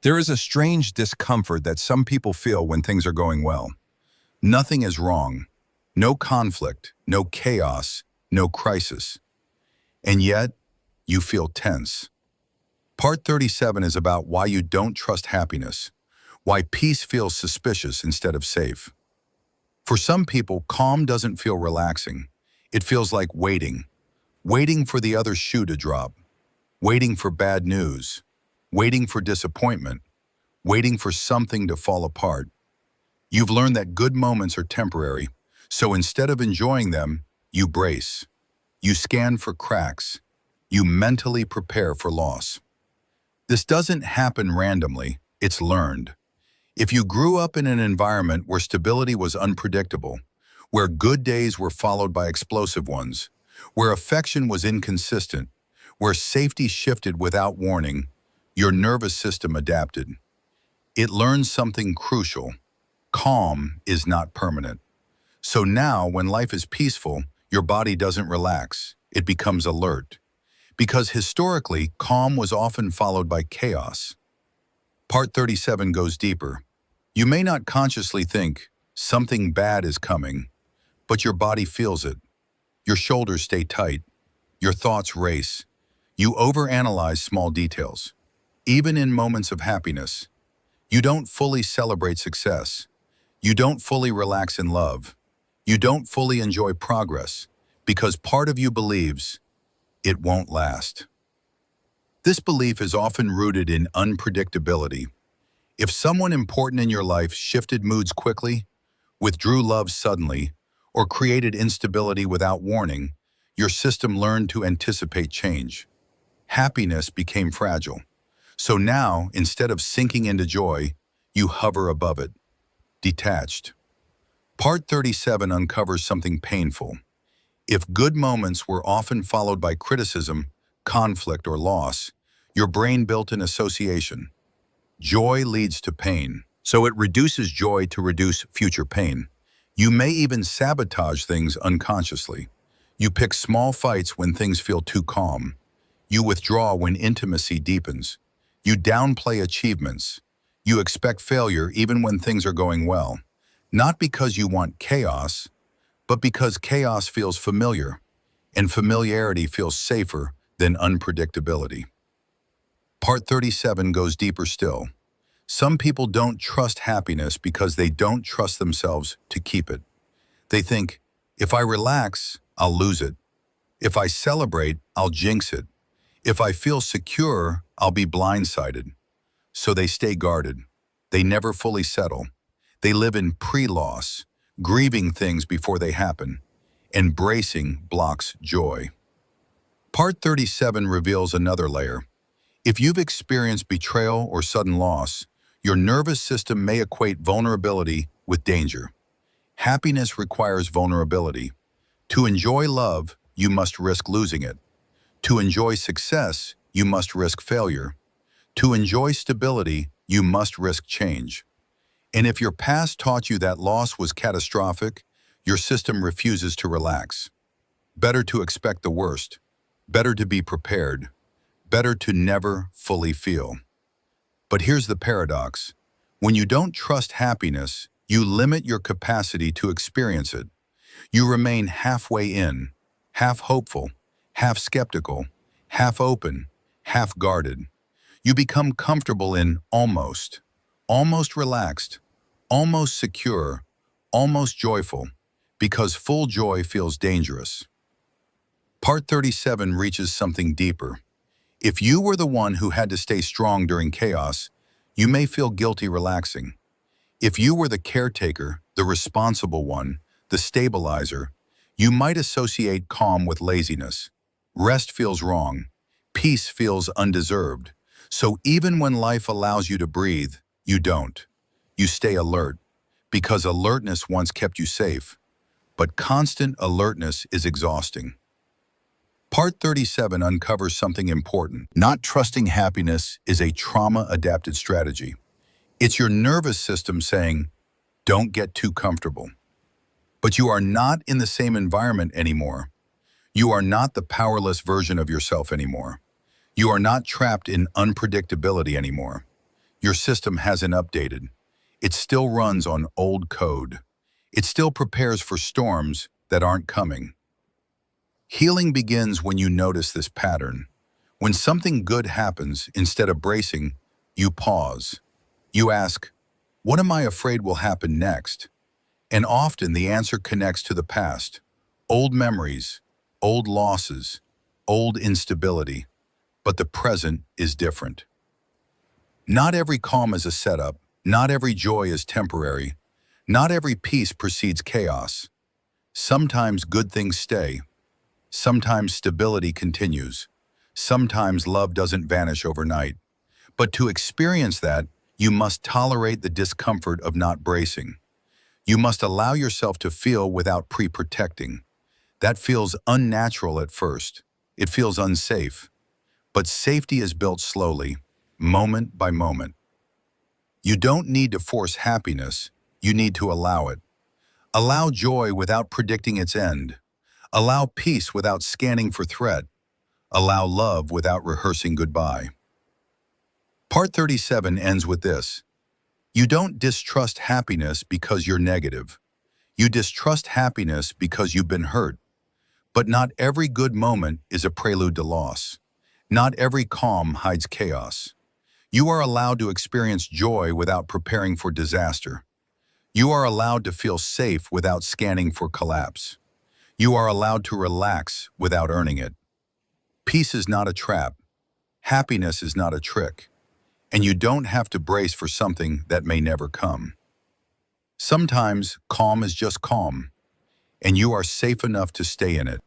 There is a strange discomfort that some people feel when things are going well. Nothing is wrong. No conflict, no chaos, no crisis. And yet, you feel tense. Part 37 is about why you don't trust happiness, why peace feels suspicious instead of safe. For some people, calm doesn't feel relaxing. It feels like waiting for the other shoe to drop, waiting for bad news, waiting for disappointment, waiting for something to fall apart. You've learned that good moments are temporary, so instead of enjoying them, you brace. You scan for cracks. You mentally prepare for loss. This doesn't happen randomly, it's learned. If you grew up in an environment where stability was unpredictable, where good days were followed by explosive ones, where affection was inconsistent, where safety shifted without warning, your nervous system adapted. It learned something crucial. Calm is not permanent. So now, when life is peaceful, your body doesn't relax. It becomes alert. Because historically, calm was often followed by chaos. Part 37 goes deeper. You may not consciously think, something bad is coming, but your body feels it. Your shoulders stay tight. Your thoughts race. You overanalyze small details. Even in moments of happiness, you don't fully celebrate success. You don't fully relax in love. You don't fully enjoy progress because part of you believes it won't last. This belief is often rooted in unpredictability. If someone important in your life shifted moods quickly, withdrew love suddenly, or created instability without warning, your system learned to anticipate change. Happiness became fragile. So now, instead of sinking into joy, you hover above it, detached. Part 37 uncovers something painful. If good moments were often followed by criticism, conflict, or loss, your brain built an association. Joy leads to pain, so it reduces joy to reduce future pain. You may even sabotage things unconsciously. You pick small fights when things feel too calm. You withdraw when intimacy deepens. You downplay achievements. You expect failure even when things are going well. Not because you want chaos, but because chaos feels familiar, and familiarity feels safer than unpredictability. Part 37 goes deeper still. Some people don't trust happiness because they don't trust themselves to keep it. They think, if I relax, I'll lose it. If I celebrate, I'll jinx it. If I feel secure, I'll be blindsided. So they stay guarded. They never fully settle. They live in pre-loss, grieving things before they happen. Embracing blocks joy. Part 37 reveals another layer. If you've experienced betrayal or sudden loss, your nervous system may equate vulnerability with danger. Happiness requires vulnerability. To enjoy love, you must risk losing it. To enjoy success, you must risk failure. To enjoy stability, you must risk change. And if your past taught you that loss was catastrophic, your system refuses to relax. Better to expect the worst. Better to be prepared. Better to never fully feel. But here's the paradox. When you don't trust happiness, you limit your capacity to experience it. You remain halfway in, half hopeful, half skeptical, half open, half guarded. You become comfortable in almost relaxed, almost secure, almost joyful, because full joy feels dangerous. Part 37 reaches something deeper. If you were the one who had to stay strong during chaos, you may feel guilty relaxing. If you were the caretaker, the responsible one, the stabilizer, you might associate calm with laziness. Rest feels wrong. Peace feels undeserved. So even when life allows you to breathe, you don't. You stay alert, because alertness once kept you safe. But constant alertness is exhausting. Part 37 uncovers something important. Not trusting happiness is a trauma-adapted strategy. It's your nervous system saying, don't get too comfortable. But you are not in the same environment anymore. You are not the powerless version of yourself anymore. You are not trapped in unpredictability anymore. Your system hasn't updated. It still runs on old code. It still prepares for storms that aren't coming. Healing begins when you notice this pattern. When something good happens, instead of bracing, you pause. You ask, what am I afraid will happen next? And often the answer connects to the past. Old memories, old losses, old instability. But the present is different. Not every calm is a setup. Not every joy is temporary. Not every peace precedes chaos. Sometimes good things stay. Sometimes stability continues. Sometimes love doesn't vanish overnight. But to experience that, you must tolerate the discomfort of not bracing. You must allow yourself to feel without pre-protecting. That feels unnatural at first. It feels unsafe. But safety is built slowly, moment by moment. You don't need to force happiness. You need to allow it. Allow joy without predicting its end. Allow peace without scanning for threat. Allow love without rehearsing goodbye. Part 37 ends with this. You don't distrust happiness because you're negative. You distrust happiness because you've been hurt. But not every good moment is a prelude to loss. Not every calm hides chaos. You are allowed to experience joy without preparing for disaster. You are allowed to feel safe without scanning for collapse. You are allowed to relax without earning it. Peace is not a trap. Happiness is not a trick. And you don't have to brace for something that may never come. Sometimes calm is just calm, and you are safe enough to stay in it.